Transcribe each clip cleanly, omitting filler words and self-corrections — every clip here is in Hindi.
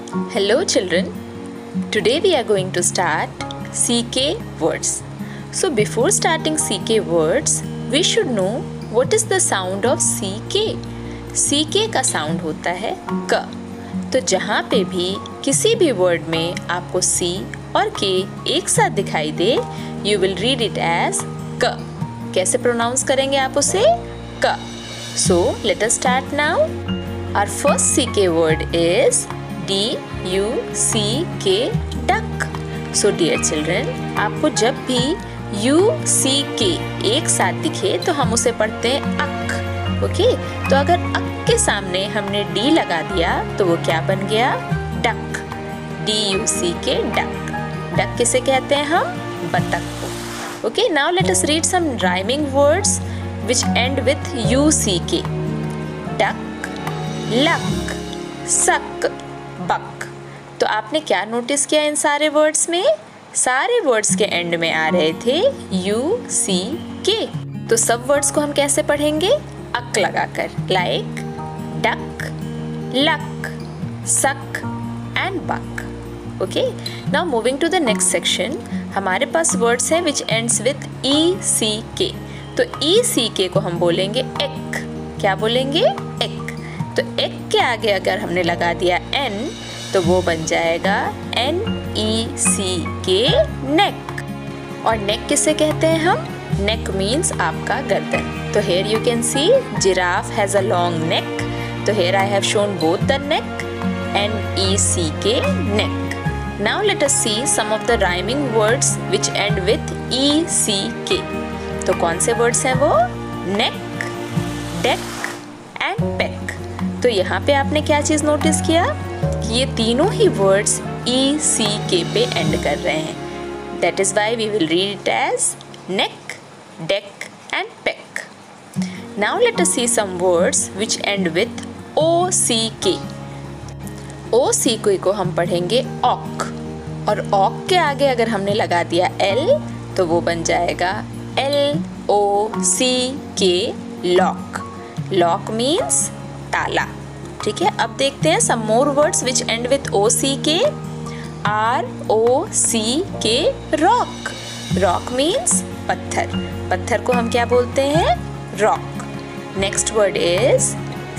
Hello children, today we are going to start CK words. So before starting CK words, we should know what is the sound of CK. CK का sound होता है क. तो जहाँ पे भी किसी भी word में आपको C और K एक साथ दिखाई दे, you will read it as क. कैसे pronounce करेंगे आप उसे? क. So let us start now. Our first CK word is D-U-C-K, duck. So dear children, आपको जब भी U-C-K एक साथ दिखे तो हम उसे पढ़ते हैं अक. ओके, तो अगर अक के सामने हमने D लगा दिया तो वो क्या बन गया? डक. D-U-C-K, duck. डक किसे कहते हैं हम? बतख को. Okay, now let us read some rhyming words which end with U-C-K. Duck, luck, suck, बक. तो आपने क्या नोटिस किया इन सारे वर्ड्स में? सारे वर्ड्स के एंड में आ रहे थे यू सी के. तो सब वर्ड्स को हम कैसे पढ़ेंगे? अक लगाकर. Like duck, luck, suck and buck. Okay, now moving to the next section. हमारे पास वर्ड्स हैं विच एंड्स विथ ई सी के. तो ई सी के को हम बोलेंगे एक. क्या बोलेंगे? एक. तो एक के आगे अगर हमने लगा दिया एन तो वो बन जाएगा NECK, नेक. और नेक किसे कहते हैं हम? नेक मीन्स आपका गर्दन. तो here you can see giraffe has a long neck. तो here I have shown both the neck, NECK, neck. Now let us see some of the rhyming words which end with ECK. तो कौन से words हैं वो? neck, deck and peck. तो यहाँ पे आपने क्या चीज़ नोटिस किया कि ये तीनों ही वर्ड्स ECK पे एंड कर रहे हैं. That is why we will read it as neck, deck and peck. Now let us see some words which end with OCK. OCK को हम पढ़ेंगे ऑक. और ऑक के आगे अगर हमने लगा दिया L तो वो बन जाएगा LOCK, लॉक. लॉक मीन्स ताला. ठीक है, अब देखते हैं some more words which end with OCK. ROCK, rock. Rock means पत्थर. पत्थर को हम क्या बोलते हैं? Rock. Next word is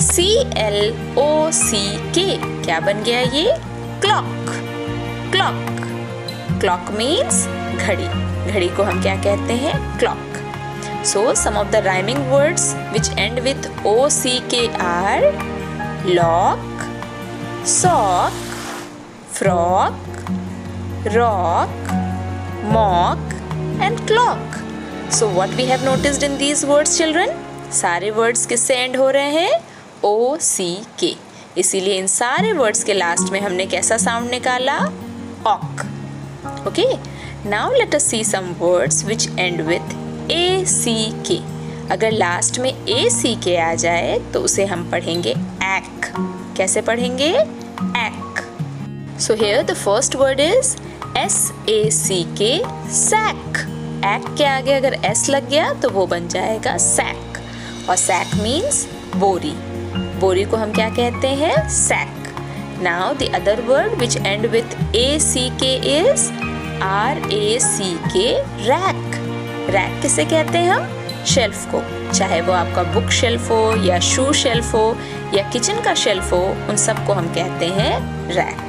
CLOCK. क्या बन गया ये? क्लॉक. क्लॉक. क्लॉक मीन्स घड़ी. घड़ी को हम क्या कहते हैं? Clock. So some of the rhyming words which end with OCK are lock, sock, frock, rock, mock and clock. So what we have noticed in these words children? सारे words किससे end हो रहे हैं? OCK. इसीलिए इन सारे words के लास्ट में हमने कैसा sound निकाला? ऑक. Okay? Now let us see some words which end with ACK. अगर लास्ट में ACK आ जाए तो उसे हम पढ़ेंगे ऐक. कैसे पढ़ेंगे? ऐक. So here the first word is SACK, sack. ऐक के आगे अगर S लग गया तो वो बन जाएगा सैक. और सैक मीन्स बोरी. बोरी को हम क्या कहते हैं? Sac. Now the other word which end with ACK is RACK, rack. Rack किसे कहते हैं हम? शेल्फ को. चाहे वो आपका बुक शेल्फ हो या शू शेल्फ हो या किचन का शेल्फ हो, उन सब को हम कहते हैं rack.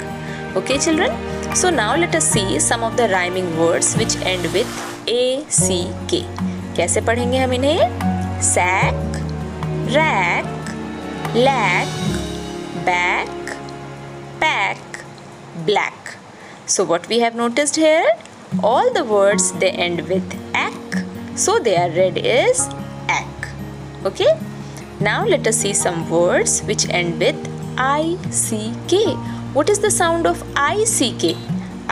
Okay children, so now let us see some of the rhyming words which end with ACK. कैसे पढ़ेंगे हम इन्हें? Sack, rack, lack, back, pack, black. So what we have noticed here? All the words they end with ak, so their read is ak. Okay, now let us see some words which end with ICK. What is the sound of ICK?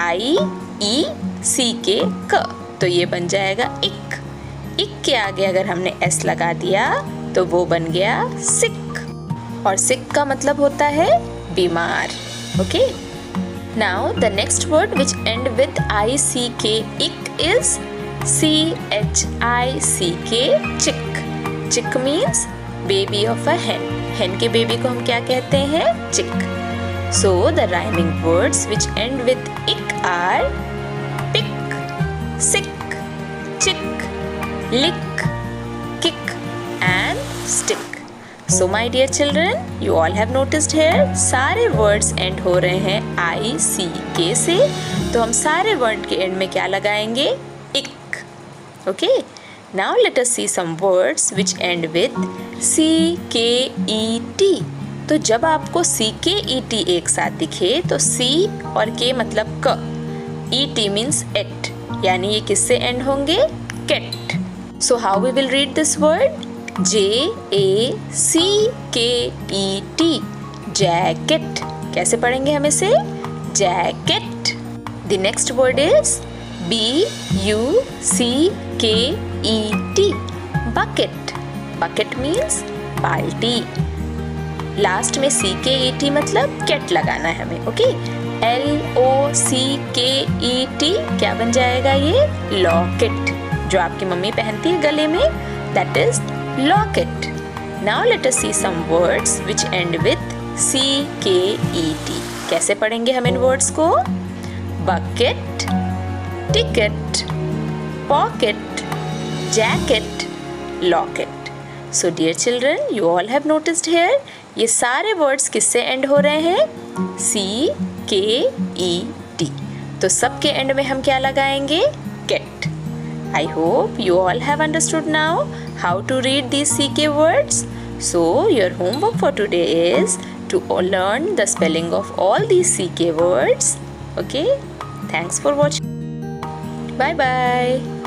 IECK, क. तो ये बन जाएगा इक. इक के आगे अगर हमने S लगा दिया तो वो बन गया सिक. और सिक का मतलब होता है बीमार. Okay, now the next word which end with ICK, ick, is CHICK, chick. Chick means baby of a hen. hen के बेबी को हम क्या कहते हैं? चिक. So the rhyming words which end with ik are pick, sick, chick, lick, kick and stick. So my dear children, you all have noticed here सारे words end हो रहे हैं I, C, K से, तो हम सारे word के end में क्या लगाएंगे? ik. Okay? Now let us see some words which end with C, K, E, T. तो जब आपको C, K, E, T एक साथ दिखे तो C और K मतलब क, E, T means et, यानी ये किससे end होंगे? Ket. So how we will read this word? J, A, C, K, E, T. Jacket. कैसे पढ़ेंगे हम इसे? Jacket. The next word is B, U, C, K, E, T. Bucket. Bucket means बाल्टी. लास्ट में C, K, E, T मतलब केट लगाना है हमें. Okay, L, O, C, K, E, T क्या बन जाएगा? ये लॉकेट, जो आपकी मम्मी पहनती है गले में, that is locket. Now let us see some words which end with C, K, E, T. कैसे पढ़ेंगे हम इन वर्ड्स को? Bucket, ticket, pocket, jacket, locket. So dear children, you all have noticed here, ये सारे words किससे end हो रहे हैं? C, K, E, T. तो सब के end में हम क्या लगाएंगे? Ket. I hope you all have understood now how to read these CK words. So your homework for today is to learn the spelling of all these CK words. Okay? Thanks for watching. Bye bye.